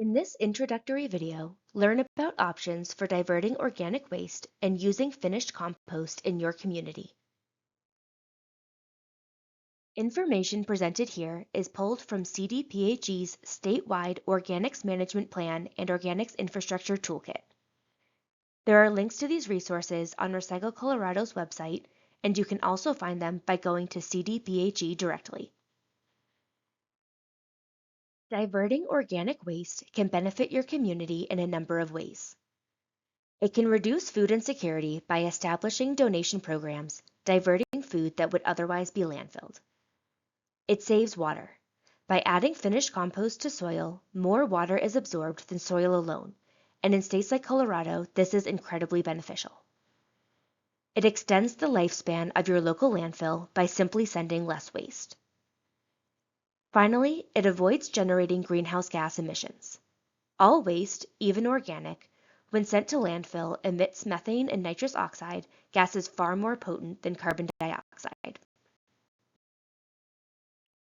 In this introductory video, learn about options for diverting organic waste and using finished compost in your community. Information presented here is pulled from CDPHE's statewide Organics Management Plan and Organics Infrastructure Toolkit. There are links to these resources on Recycle Colorado's website, and you can also find them by going to CDPHE directly. Diverting organic waste can benefit your community in a number of ways. It can reduce food insecurity by establishing donation programs, diverting food that would otherwise be landfilled. It saves water. By adding finished compost to soil, more water is absorbed than soil alone, and in states like Colorado, this is incredibly beneficial. It extends the lifespan of your local landfill by simply sending less waste. Finally, it avoids generating greenhouse gas emissions. All waste, even organic, when sent to landfill, emits methane and nitrous oxide, gases far more potent than carbon dioxide.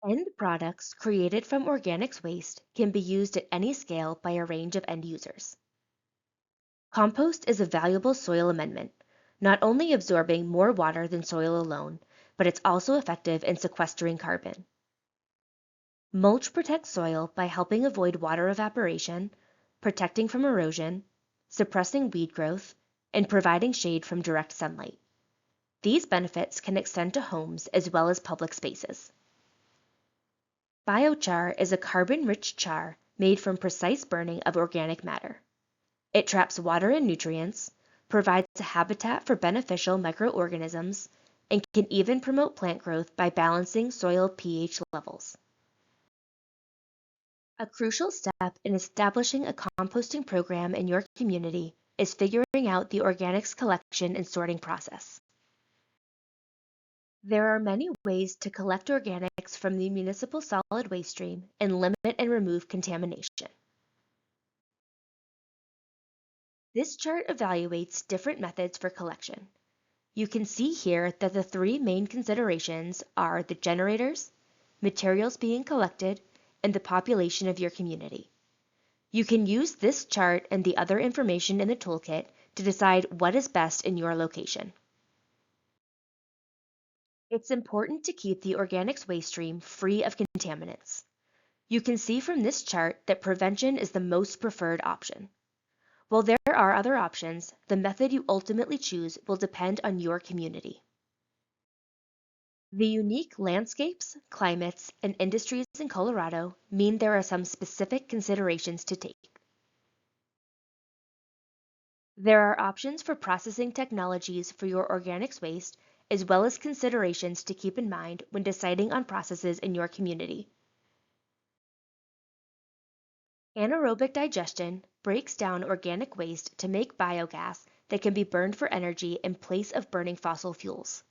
End products created from organics waste can be used at any scale by a range of end users. Compost is a valuable soil amendment, not only absorbing more water than soil alone, but it's also effective in sequestering carbon. Mulch protects soil by helping avoid water evaporation, protecting from erosion, suppressing weed growth, and providing shade from direct sunlight. These benefits can extend to homes as well as public spaces. Biochar is a carbon-rich char made from precise burning of organic matter. It traps water and nutrients, provides a habitat for beneficial microorganisms, and can even promote plant growth by balancing soil pH levels. A crucial step in establishing a composting program in your community is figuring out the organics collection and sorting process. There are many ways to collect organics from the municipal solid waste stream and limit and remove contamination. This chart evaluates different methods for collection. You can see here that the three main considerations are the generators, materials being collected, and the population of your community. You can use this chart and the other information in the toolkit to decide what is best in your location. It's important to keep the organics waste stream free of contaminants. You can see from this chart that prevention is the most preferred option. While there are other options, the method you ultimately choose will depend on your community. The unique landscapes, climates, and industries in Colorado mean there are some specific considerations to take. There are options for processing technologies for your organics waste, as well as considerations to keep in mind when deciding on processes in your community. Anaerobic digestion breaks down organic waste to make biogas that can be burned for energy in place of burning fossil fuels.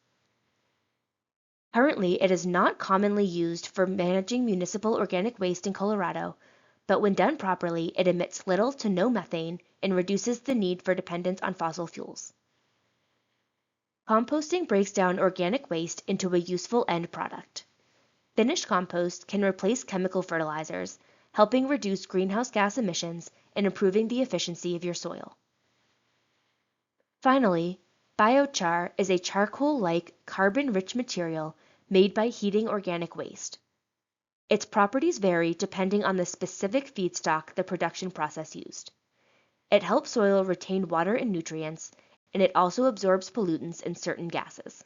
Currently, it is not commonly used for managing municipal organic waste in Colorado, but when done properly, it emits little to no methane and reduces the need for dependence on fossil fuels. Composting breaks down organic waste into a useful end product. Finished compost can replace chemical fertilizers, helping reduce greenhouse gas emissions and improving the efficiency of your soil. Finally, biochar is a charcoal-like carbon-rich material made by heating organic waste. Its properties vary depending on the specific feedstock the production process used. It helps soil retain water and nutrients, and it also absorbs pollutants and certain gases.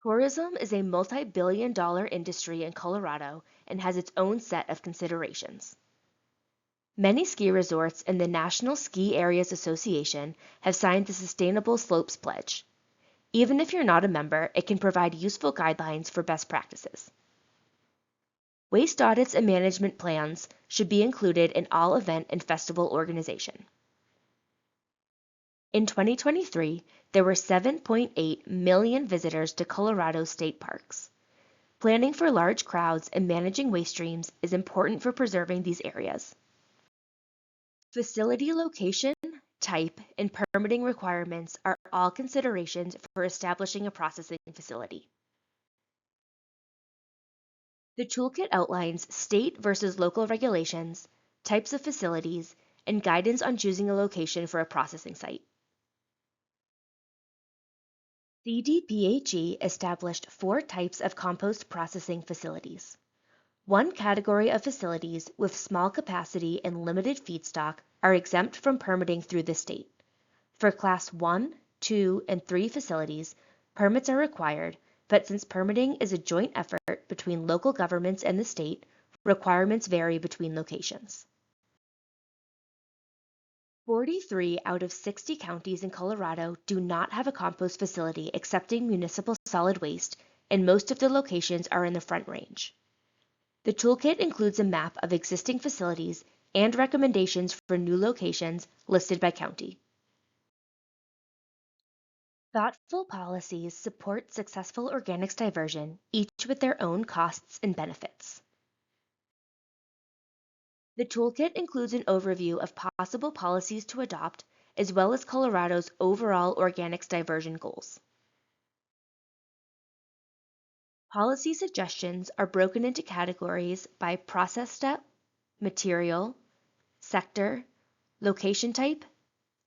Tourism is a multi-billion-dollar industry in Colorado and has its own set of considerations. Many ski resorts and the National Ski Areas Association have signed the Sustainable Slopes Pledge. Even if you're not a member, it can provide useful guidelines for best practices. Waste audits and management plans should be included in all event and festival organization. In 2023, there were 7.8 million visitors to Colorado state parks. Planning for large crowds and managing waste streams is important for preserving these areas. Facility location, type, and permitting requirements are all considerations for establishing a processing facility. The toolkit outlines state versus local regulations, types of facilities, and guidance on choosing a location for a processing site. CDPHE established 4 types of compost processing facilities. One category of facilities with small capacity and limited feedstock are exempt from permitting through the state. For Class 1, 2, and 3 facilities, permits are required, but since permitting is a joint effort between local governments and the state, requirements vary between locations. 43 out of 60 counties in Colorado do not have a compost facility accepting municipal solid waste, and most of the locations are in the Front Range. The toolkit includes a map of existing facilities and recommendations for new locations listed by county. Thoughtful policies support successful organics diversion, each with their own costs and benefits. The toolkit includes an overview of possible policies to adopt, as well as Colorado's overall organics diversion goals. Policy suggestions are broken into categories by process step, material, sector, location type,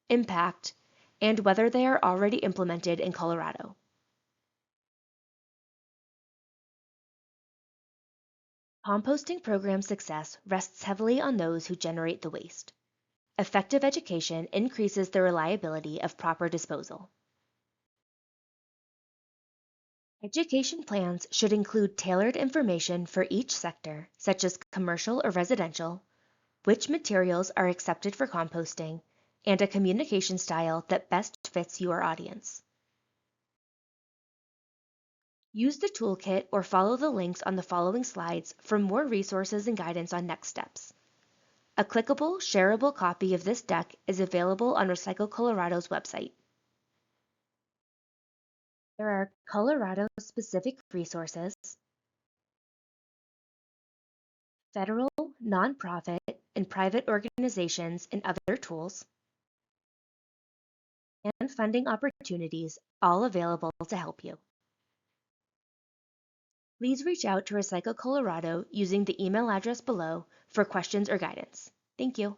impact, and whether they are already implemented in Colorado. Composting program success rests heavily on those who generate the waste. Effective education increases the reliability of proper disposal. Education plans should include tailored information for each sector, such as commercial or residential, which materials are accepted for composting, and a communication style that best fits your audience. Use the toolkit or follow the links on the following slides for more resources and guidance on next steps. A clickable, shareable copy of this deck is available on Recycle Colorado's website. There are Colorado-specific resources, federal, nonprofit, and private organizations and other tools, and funding opportunities, all available to help you. Please reach out to Recycle Colorado using the email address below for questions or guidance. Thank you.